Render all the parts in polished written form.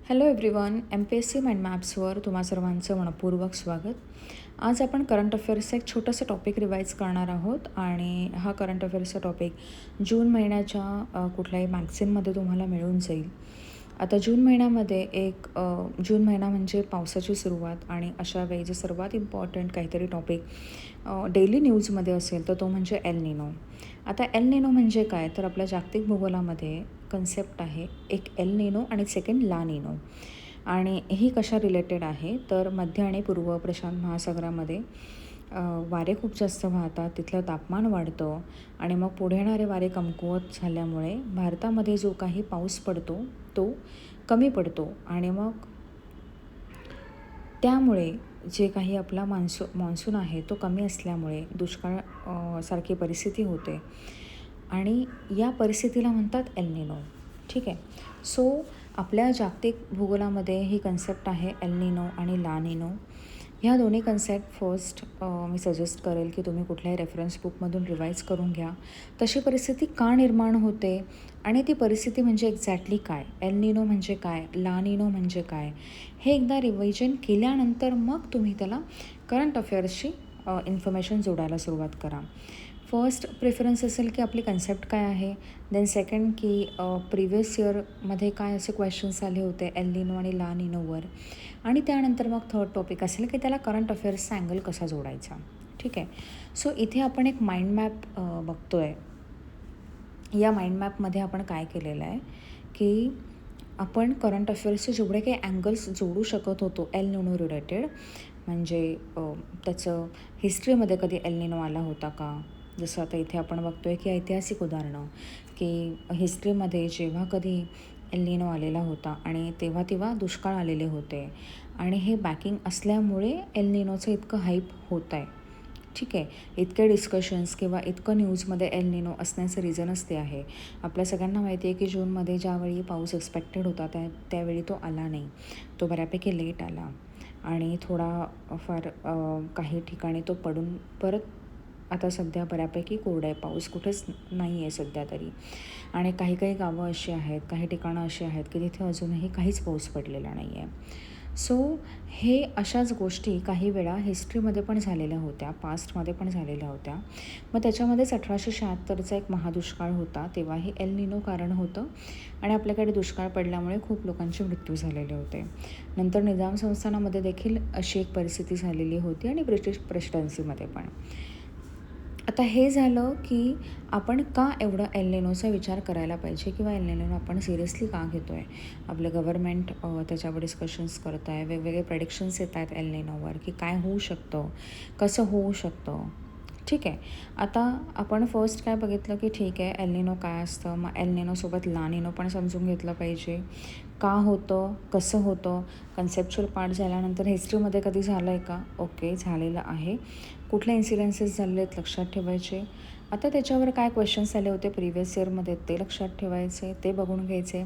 Hello everyone, MPSC mind मॅप्सवर तुम्हा सर्वांचं मनपूर्वक स्वागत. आज आपण करंट अफेअर्सचं एक छोटंसं टॉपिक रिवाईज करणार आहोत आणि हा करंट अफेअर्सचा टॉपिक जून महिन्याच्या कुठल्याही मॅगझिनमध्ये तुम्हाला मिळून जाईल. आता जून महिन्यामध्ये जून महिना म्हणजे पावसाची सुरुवात आणि अशा वेळी जे सर्वात इम्पॉर्टंट काहीतरी टॉपिक डेली न्यूजमध्ये असेल तर तो म्हणजे एल निनो. आता एल निनो म्हणजे काय, तर आपल्या जागतिक भूगोलामध्ये कन्सेप्ट आहे एक एल निनो आणि सेकंड ला निनो. आणि ही कशा रिलेटेड आहे, तर मध्य आणि पूर्व प्रशांत महासागरामध्ये वारे खूप जास्त वाहतात, तिथलं तापमान वाढतं आणि मग पुढे येणारे वारे कमकुवत झाल्यामुळे भारतामध्ये जो काही पाऊस पडतो तो कमी पडतो आणि मग त्यामुळे जे काही आपला मॉन्सून आहे तो कमी असल्यामुळे दुष्काळ सारखी परिस्थिती होते आणि या परिस्थितीला म्हणतात एल निनो. ठीक आहे. सो आपल्या जागतिक भूगोलामध्ये ही कन्सेप्ट आहे एल निनो आणि ला निनो. ह्या दोन्ही कन्सेप्ट फर्स्ट मी सजेस्ट करेल की तुम्ही कुठल्याही रेफरन्स बुकमधून रिवाईज करून घ्या. तशी परिस्थिती का निर्माण होते आणि ती परिस्थिती म्हणजे एक्झॅक्टली काय, एल निनो म्हणजे काय, ला निनो म्हणजे काय, हे एकदा रिव्हिजन केल्यानंतर मग तुम्ही त्याला करंट अफेअर्सची इन्फॉर्मेशन जोडायला सुरुवात करा. फर्स्ट प्रेफरन्स असेल की आपली कन्सेप्ट काय आहे, देन सेकंड की प्रिव्हियस इयरमध्ये काय असे क्वेश्चन्स आले होते एल निनो आणि ला निनोवर, आणि त्यानंतर मग थर्ड टॉपिक असेल की त्याला करंट अफेअर्सचा अँगल कसा जोडायचा. ठीक आहे. सो इथे आपण एक माइंड मॅप बघतो आहे. या माइंड मॅपमध्ये आपण काय केलेलं आहे की आपण करंट अफेअर्सचे जेवढे काही अँगल्स जोडू शकत होतो एल निनो रिलेटेड, म्हणजे त्याचं हिस्ट्रीमध्ये कधी एल निनो आला होता का, जसं आता इथे आपण बघतो आहे की ऐतिहासिक उदाहरणं की हिस्ट्रीमध्ये जेव्हा कधी एल निनो आलेला होता आणि तेव्हा दुष्काळ आलेले होते आणि हे बॅकिंग असल्यामुळे एल निनोचं इतकं हाईप होत आहे. ठीक आहे. इतके डिस्कशन्स किंवा इतकं न्यूजमध्ये एल निनो असण्याचं रिझनच ते आहे. आपल्या सगळ्यांना माहिती आहे की जूनमध्ये ज्यावेळी पाऊस एक्सपेक्टेड होता त्यावेळी तो आला नाही, तो बऱ्यापैकी लेट आला आणि फार काही ठिकाणी तो पडून परत आता सध्या बऱ्यापैकी कोरडा आहे, पाऊस कुठेच नाही आहे सध्या तरी. आणि काही गावं अशी आहेत, काही ठिकाणं अशी आहेत की तिथे अजूनही काहीच पाऊस पडलेला नाही आहे. सो हे अशाच गोष्टी काही वेळा हिस्ट्रीमध्ये पण झालेल्या होत्या, पास्टमध्ये पण झालेल्या होत्या. मग त्याच्यामध्येच 1876चा एक महादुष्काळ होता, तेव्हाही एल निनो कारण होतं आणि आपल्याकडे दुष्काळ पडल्यामुळे खूप लोकांचे मृत्यू झालेले होते. नंतर निजाम संस्थानामध्ये देखील अशी एक परिस्थिती झालेली होती आणि ब्रिटिश प्रेसिडेन्सीमध्ये पण. आता हे झालं की आपण का एवढं एल निनोचा विचार करायला पाहिजे किंवा एल निनो आपण सिरियसली का घेतो आहे. आपलं गव्हर्नमेंट त्याच्यावर डिस्कशन्स करत आहे, वेगवेगळे प्रेडिक्शन्स येत आहेत एल निनोवर की काय होऊ शकतं, कसं होऊ शकतं. ठीक आहे. आता आपण फर्स्ट काय बघितलं की ठीक आहे एल निनो काय असतं, मग एल निनोसोबत ला निनो पण समजून घेतलं पाहिजे. का होतं, कसं होतं, कन्सेप्च्युअल पार्ट झाल्यानंतर हिस्ट्रीमध्ये कधी झालं आहे का, ओके झालेलं आहे. कुठले इन्सिडेन्सेस झालेले आहेत लक्षात ठेवायचे. आता त्याच्यावर काय क्वेश्चन्स आले होते प्रिव्हियस इयरमध्ये ते लक्षात ठेवायचे, ते बघून घ्यायचे.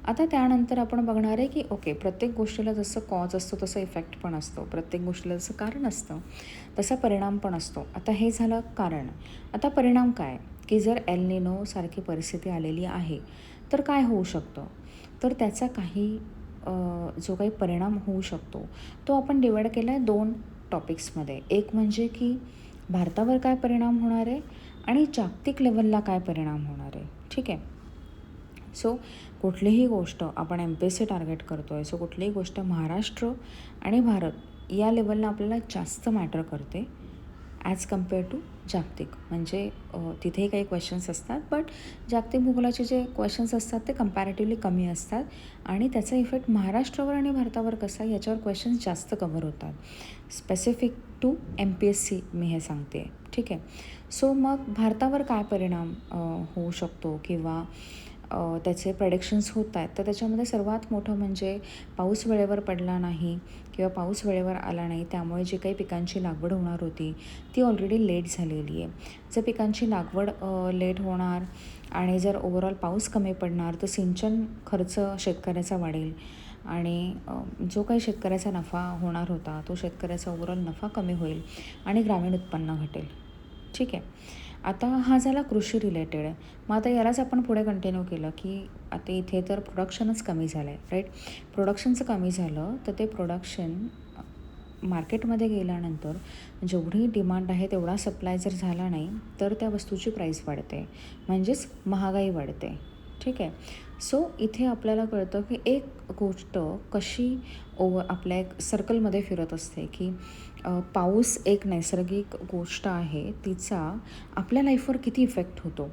आता त्यानंतर आपण बघणार आहे की ओके प्रत्येक गोष्टीला जसं कॉज असतो तसं इफेक्ट पण असतो, प्रत्येक गोष्टीला जसं कारण असतं तसा परिणाम पण असतो. आता हे झालं कारण. आता परिणाम काय, की जर एल निनो सारखी परिस्थिती आलेली आहे तर काय होऊ शकतं, तर त्याचा जो काही परिणाम होऊ शकतो तो आपण डिवाईड केला आहे 2 टॉपिक्समध्ये. एक म्हणजे की भारतावर काय परिणाम होणार आहे आणि जागतिक लेवलला काय परिणाम होणार आहे. ठीक आहे. सो कुठलीही गोष्ट आपण MPSC टार्गेट करतो आहे, सो कुठलीही गोष्ट महाराष्ट्र आणि भारत या लेवलला आपल्याला जास्त मॅटर करते ॲज कम्पेअर टू जागतिक. म्हणजे तिथेही काही क्वेश्चन्स असतात, बट जागतिक भूगोलाचे जे क्वेश्चन्स असतात ते कम्पॅरेटिव्हली कमी असतात आणि त्याचा इफेक्ट महाराष्ट्रावर आणि भारतावर कसा याच्यावर क्वेश्चन्स जास्त कव्हर होतात. स्पेसिफिक टू MPSC मी हे सांगते. ठीक आहे. सो मग भारतावर काय परिणाम होऊ शकतो किंवा त्याचे प्रेडिक्शन्स होत आहेत, तर त्याच्यामध्ये सर्वात मोठं म्हणजे पाऊस वेळेवर पडला नाही किंवा पाऊस वेळेवर आला नाही, त्यामुळे जी काही पिकांची लागवड होणार होती ती ऑलरेडी लेट झालेली आहे. जर पिकांची लागवड लेट होणार आणि जर ओव्हरऑल पाऊस कमी पडणार तर सिंचन खर्च शेतकऱ्याचा वाढेल आणि जो काही शेतकऱ्याचा नफा होणार होता तो शेतकऱ्याचा ओव्हरऑल नफा कमी होईल आणि ग्रामीण उत्पन्न घटेल. ठीक आहे. आता हा झाला कृषी रिलेटेड. मग आता यालाच आपण पुढे कंटिन्यू केलं की आता इथे तर प्रोडक्शनच कमी झालं आहे, राईट. प्रोडक्शनचं कमी झालं तर ते प्रोडक्शन मार्केटमध्ये गेल्यानंतर जेवढी डिमांड आहे तेवढा सप्लाय जर झाला नाही तर त्या वस्तूची प्राईस वाढते, म्हणजेच महागाई वाढते. ठीक आहे. सो इथे आपल्याला कळतं की एक गोष्ट कशी आपल्या एक सर्कलमध्ये फिरत असते की पाऊस एक नैसर्गिक गोष्ट आहे, तिचा आपल्या लाईफवर किती इफेक्ट होतो.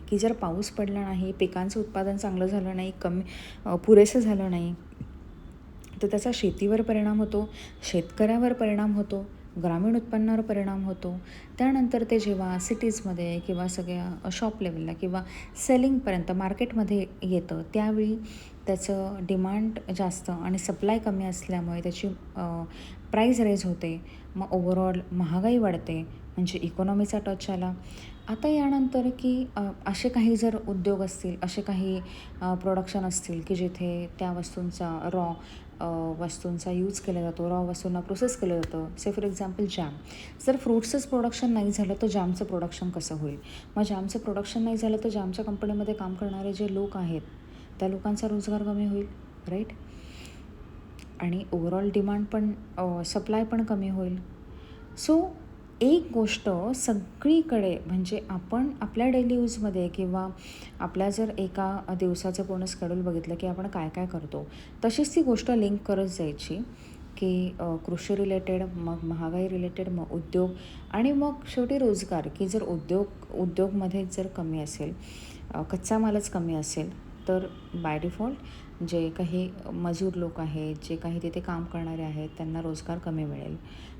की जर पाऊस पडला नाही, पिकांचं उत्पादन चांगलं झालं नाही, पुरेसं झालं नाही, तर त्याचा शेतीवर परिणाम होतो, शेतकऱ्यावर परिणाम होतो, ग्रामीण उत्पन्नावर परिणाम होतो. त्यानंतर ते जेव्हा सिटीजमध्ये किंवा सगळ्या शॉप लेवलला किंवा सेलिंगपर्यंत मार्केटमध्ये येतं त्यावेळी त्याचं डिमांड जास्त आणि सप्लाय कमी असल्यामुळे त्याची प्राईज रेज होते. मग ओव्हरऑल महागाई वाढते, म्हणजे इकॉनॉमीचा टच आला. आता यानंतर की असे काही जर उद्योग असतील, असे काही प्रोडक्शन असतील की जिथे त्या वस्तूंचा वस्तूंचा यूज केला जातो, रॉ वस्तूंना प्रोसेस केलं जातं. से फॉर एक्झाम्पल जॅम. जर फ्रूट्सचंच प्रोडक्शन नाही झालं तर जॅमचं प्रोडक्शन कसं होईल? मग जॅमचं प्रोडक्शन नाही झालं तर जॅमच्या कंपनीमध्ये काम करणारे जे लोक आहेत त्या लोकांचा रोजगार कमी होईल, राईट. आणि ओव्हरऑल डिमांड पण सप्लाय पण कमी होईल. सो एक गोष्ट सगळीकडे, म्हणजे आपण आपल्या डेली यूजमध्ये किंवा आपल्या जर एका दिवसाचं पूर्ण शेड्यूल बघितलं की आपण काय काय करतो, तशीच ती गोष्ट लिंक करत जायची की कृषी रिलेटेड, मग महागाई रिलेटेड, मग उद्योग आणि मग शेवटी रोजगार. की जर उद्योगमध्ये जर कमी असेल, कच्चा मालच कमी असेल, तर बाय डिफॉल्ट जे काही मजूर लोक आहेत, जे काही तिथे काम करणारे आहेत, त्यांना रोजगार कमी मिळेल,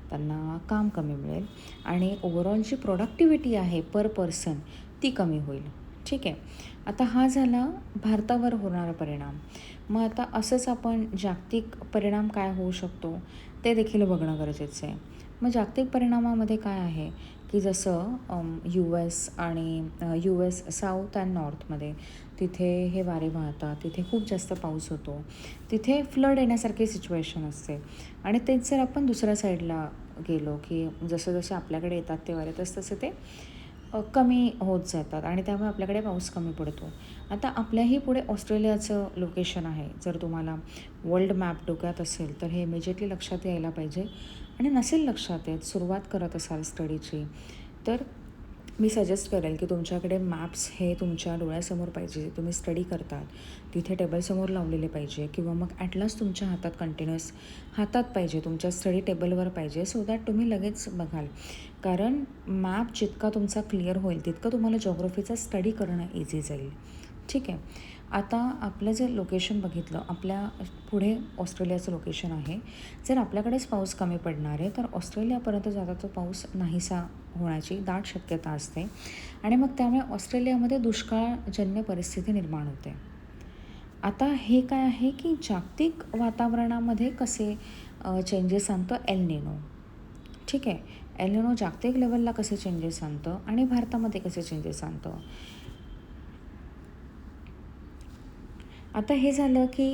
त्यांना काम कमी मिळेल आणि ओव्हरऑल जी प्रोडक्टिव्हिटी आहे पर पर्सन ती कमी होईल. ठीक आहे. आता हा झाला भारतावर होणारा परिणाम. मग आता असंच आपण जागतिक परिणाम काय होऊ शकतो ते देखील बघणं गरजेचं आहे. मग जागतिक परिणामामध्ये काय आहे की जसं यू एस साऊथ अँड नॉर्थमध्ये तिथे हे वारे वाहतात, तिथे खूप जास्त पाऊस होतो, तिथे फ्लड येण्यासारखी सिच्युएशन असते. आणि तेच जर आपण दुसऱ्या साईडला गेलो की जसं जसे आपल्याकडे येतात ते वारे तसं ते कमी होत जातात आणि त्यामुळे आपल्याकडे पाऊस कमी पडतो. आता आपल्याही पुढे ऑस्ट्रेलियाचं लोकेशन आहे. जर तुम्हाला वर्ल्ड मॅप डोक्यात असेल तर हे इमिजिएटली लक्षात यायला पाहिजे. आणि नसेल लक्षात येत, सुरुवात करत असाल स्टडीची, तर मी सजेस्ट करेल की तुमच्याकडे मॅप्स हे तुमच्या डोळ्यासमोर पाहिजे. तुम्ही स्टडी करतात तिथे टेबलसमोर लावलेले पाहिजे किंवा मग ॲटलास तुमच्या हातात कंटिन्युअस हातात पाहिजे, तुमच्या स्टडी टेबलवर पाहिजे, सो दॅट तुम्ही लगेच बघाल. कारण मॅप जितका तुमचा क्लिअर होईल तितकं तुम्हाला जॉग्रफीचा स्टडी करणं इझी जाईल. ठीक आहे. आता आपलं जे लोकेशन बघितलं, आपल्या पुढे ऑस्ट्रेलियाचं लोकेशन आहे. जर आपल्याकडेच पाऊस कमी पडणार आहे तर ऑस्ट्रेलियापर्यंत जाता तो पाऊस नाहीसा होण्याची दाट शक्यता असते आणि मग त्यामुळे ऑस्ट्रेलियामध्ये दुष्काळजन्य परिस्थिती निर्माण होते. आता हे काय आहे की जागतिक वातावरणामध्ये कसे चेंजेस आणतं एल निनो. ठीक आहे. एल निनो जागतिक लेवलला कसे चेंजेस आणतं आणि भारतामध्ये कसे चेंजेस आणतं. आता हे झालं की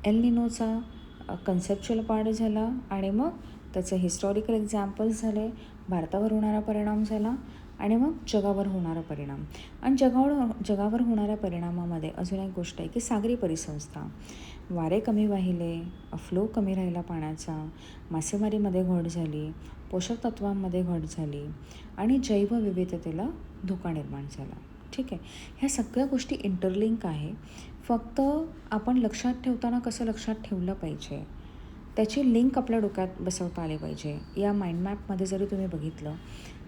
एल निनोचा कन्सेप्च्युअल पार्ट झाला आणि मग त्याचे हिस्टॉरिकल एक्झाम्पल्स झाले, भारतावर होणारा परिणाम झाला आणि मग जगावर होणारा परिणाम. आणि जगावर होणाऱ्या परिणामामध्ये अजून एक गोष्ट आहे की सागरी परिसंस्था, वारे कमी वाहिले, फ्लो कमी राहिला पाण्याचा, मासेमारीमध्ये घट झाली, पोषक तत्वांमध्ये घट झाली आणि जैवविविधतेला धोका निर्माण झाला. ठीक आहे. ह्या सगळ्या गोष्टी इंटरलिंक आहे. फक्त आपण लक्षात ठेवताना कसं लक्षात ठेवलं पाहिजे त्याची लिंक आपल्या डोक्यात बसवता आली पाहिजे. या माइंड मॅपमध्ये जरी तुम्ही बघितलं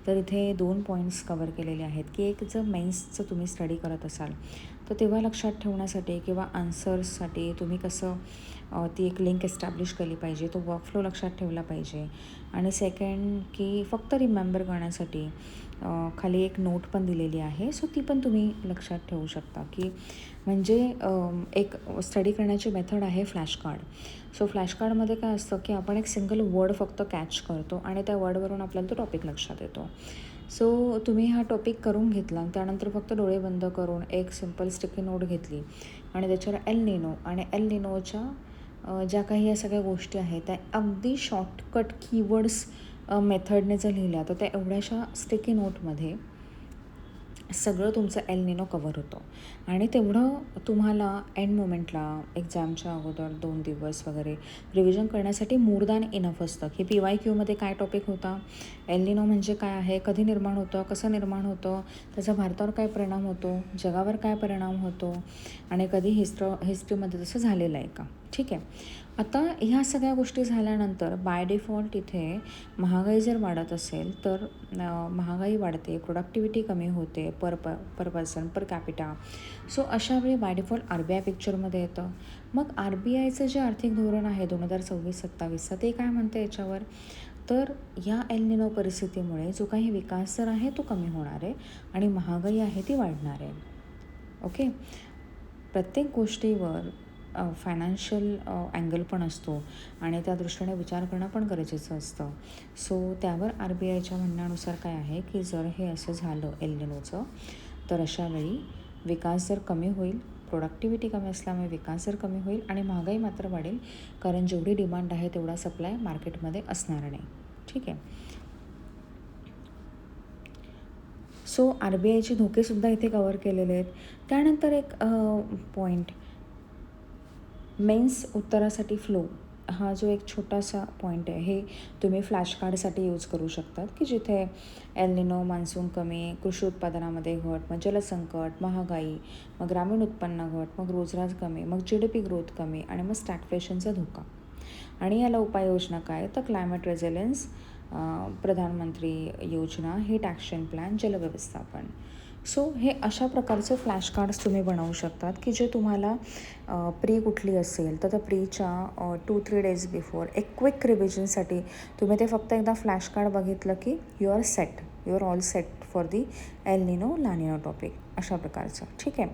तर इथे 2 पॉईंट्स कवर केलेले आहेत की एक जर मेन्सचं तुम्ही स्टडी करत असाल तर तेव्हा लक्षात ठेवण्यासाठी किंवा आन्सर्ससाठी तुम्ही कसं ती एक लिंक एस्टॅब्लिश केली पाहिजे, तो वर्कफ्लो लक्षात ठेवला पाहिजे. आणि सेकंड की फक्त रिमेंबर करण्यासाठी खाली एक नोट पण दिलेली आहे, सो ती पण तुम्ही लक्षात ठेवू शकता. की म्हणजे एक स्टडी करण्याची मेथड आहे फ्लॅश कार्ड. सो फ्लॅश कार्डमध्ये काय असतं की आपण एक सिंगल वर्ड फक्त कॅच करतो आणि त्या वर्डवरून आपल्याला तो टॉपिक लक्षात येतो. सो तुम्ही हा टॉपिक करून घेतला आणि त्यानंतर फक्त डोळे बंद करून एक सिम्पल स्टिकी नोट घेतली आणि त्याच्यावर एल निनो आणि एल निनोच्या ज्या काही या सगळ्या गोष्टी आहेत त्या अगदी शॉर्टकट कीवर्ड्स मेथडने जर लिहिल्या तर त्या एवढ्याशा स्टिकी नोटमध्ये सगळं तुमचं एल निनो कवर होतं आणि तेवढं तुम्हाला एंड मोमेंटला एक्झामच्या अगोदर 2 दिवस वगैरे रिव्हिजन करण्यासाठी मोर दॅन इनफ असतं की PYQमध्ये काय टॉपिक होता, एल निनो म्हणजे काय आहे, कधी निर्माण होतं, कसं निर्माण होतं, त्याचा भारतावर काय परिणाम होतो, जगावर काय परिणाम होतो आणि कधी हिस्ट्रीमध्ये तसं झालेलं आहे का. ठीक आहे. आता ह्या सगळ्या गोष्टी झाल्यानंतर बाय डिफॉल्ट इथे महागाई जर वाढत असेल तर महागाई वाढते, प्रोडक्टिव्हिटी कमी होते पर पर्सन पर कॅपिटा. सो अशावेळी बाय डिफॉल्ट RBI पिक्चरमध्ये येतं. मग RBIचं जे आर्थिक धोरण आहे 2026-27चं ते काय म्हणतं याच्यावर, तर या एल निनो परिस्थितीमुळे जो काही विकास दर आहे तो कमी होणार आहे आणि महागाई आहे ती वाढणार आहे. ओके. प्रत्येक गोष्टीवर फायनान्शियल अँगल पण असतो आणि त्या दृष्टीने विचार करणं पण गरजेचं असतं. सो त्यावर RBIच्या म्हणण्यानुसार काय आहे की जर हे असं झालं एल निनोचं तर अशावेळी विकास दर कमी होईल, प्रोडक्टिव्हिटी कमी असल्यामुळे विकास दर कमी होईल आणि महागाई मात्र वाढेल, कारण जेवढी डिमांड आहे तेवढा सप्लाय मार्केटमध्ये असणार नाही. ठीक आहे. सो RBIचे धोकेसुद्धा इथे कवर केलेले आहेत. त्यानंतर एक पॉईंट, मेन्स उत्तरासाठी फ्लो हा जो एक छोटासा पॉईंट आहे, हे तुम्ही फ्लॅश कार्डसाठी यूज करू शकतात की जिथे एल निनो, मान्सून कमी, कृषी उत्पादनामध्ये घट, मग जलसंकट, महागाई, मग ग्रामीण उत्पन्न घट, मग रोजगार कमी, मग GDP ग्रोथ कमी आणि मग स्टॅग्फ्लेशनचा धोका. आणि याला उपाययोजना काय, तर क्लायमेट रेझिलियन्स, प्रधानमंत्री योजना, हीट ॲक्शन प्लॅन, जलव्यवस्थापन. सो हे अशा प्रकारचे फ्लॅश कार्ड्स तुम्ही बनवू शकतात की जे तुम्हाला प्री कुठली असेल तर त्या प्रीच्या 2-3 डेज बिफोर एक क्विक रिव्हिजनसाठी तुम्ही ते फक्त एकदा फ्लॅश कार्ड बघितलं की you are all set for the El Nino La निनो टॉपिक, अशा प्रकारचं. ठीक आहे.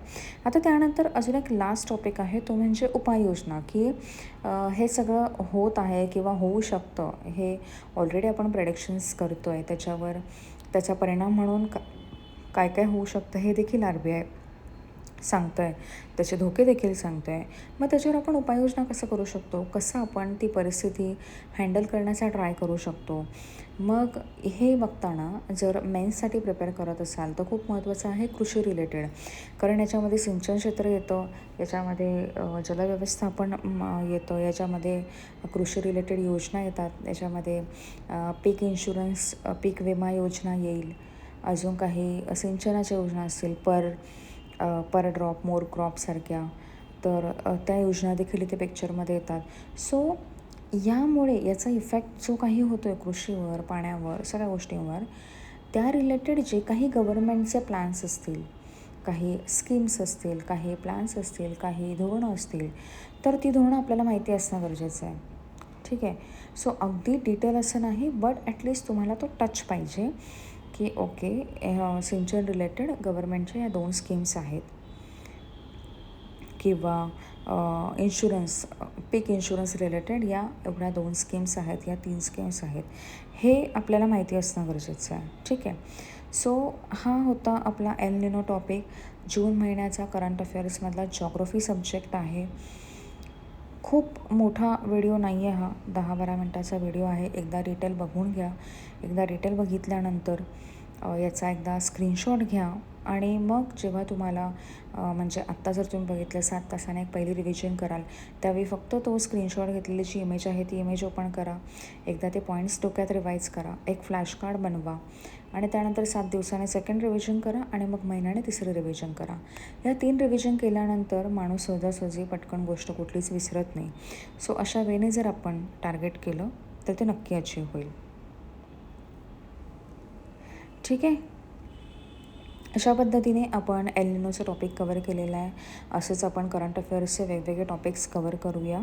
आता त्यानंतर अजून एक लास्ट टॉपिक आहे तो म्हणजे उपाययोजना, की हे सगळं होत आहे किंवा होऊ शकतं, हे ऑलरेडी आपण प्रेडिक्शन्स करतो आहे, त्याच्यावर त्याचा परिणाम म्हणून काय काय होऊ शकतं हे देखील RBI सांगतं आहे, त्याचे धोके देखील सांगतं आहे. मग त्याच्यावर आपण उपाययोजना कसं करू शकतो, कसं आपण ती परिस्थिती हँडल करण्याचा ट्राय करू शकतो. मग हे बघताना जर मेन्ससाठी प्रिपेअर करत असाल तर खूप महत्त्वाचं आहे कृषी रिलेटेड, कारण याच्यामध्ये सिंचन क्षेत्र येतं, याच्यामध्ये जलव्यवस्थापन येतं, याच्यामध्ये कृषी रिलेटेड योजना येतात, याच्यामध्ये पीक इन्शुरन्स, पीक विमा योजना येईल, अजून काही सिंचनाच्या योजना असतील, पर ड्रॉप मोर क्रॉपसारख्या, तर त्या योजना देखील इथे पिक्चरमध्ये येतात. सो यामुळे याचा इफेक्ट जो काही होतो आहे कृषीवर, पाण्यावर, सगळ्या गोष्टींवर, त्या रिलेटेड जे काही गव्हर्नमेंटचे प्लॅन्स असतील, काही स्कीम्स असतील, काही प्लॅन्स असतील, काही धोरणं असतील, तर ती धोरणं आपल्याला माहिती असणं गरजेचं आहे. ठीक आहे. सो अगदी डिटेल असं नाही, बट ॲटलिस्ट तुम्हाला तो टच पाहिजे की ओके, सिंचन रिलेटेड गव्हर्नमेंटच्या या 2 स्कीम्स आहेत किंवा इन्शुरन्स, पीक इन्शुरन्स रिलेटेड या एवढ्या 2 स्कीम्स आहेत, या 3 स्कीम्स आहेत, हे आपल्याला माहिती असणं गरजेचं आहे. ठीक आहे. सो हा होता आपला एल निनो टॉपिक. जून महिन्याचा करंट अफेअर्समधला जॉग्रफी सब्जेक्ट आहे. खूप मोठा व्हिडिओ नाही आहे हा, 10-12 मिनटाचा व्हिडिओ आहे. एकदा डिटेल बघून घ्या. एकदा डिटेल बघितल्यानंतर याचा एकदा स्क्रीनशॉट घ्या आणि मग जेव्हा तुम्हाला म्हणजे आत्ता जर तुम्ही बघितलं 7 तासाने एक पहिली रिव्हिजन कराल, त्यावेळी फक्त तो स्क्रीनशॉट घेतलेली जी इमेज आहे ती इमेज ओपन करा, एकदा ते पॉईंट्स डोक्यात रिवाईज करा, एक फ्लॅश कार्ड बनवा आणि त्यानंतर 7 दिवसाने सेकंड रिव्हिजन करा आणि मग महिन्याने तिसरं रिव्हिजन करा. या 3 रिव्हिजन केल्यानंतर माणूस सहजासहजी पटकन गोष्ट कुठलीच विसरत नाही. सो अशा वेळेने जर आपण टार्गेट केलं तर ते नक्की अचीव होईल. ठीक आहे. अशा पद्धतीने आपण एल निनोचं टॉपिक कवर केलेलं आहे. असंच आपण करंट अफेअर्सचे वेगवेगळे टॉपिक्स कवर करूया.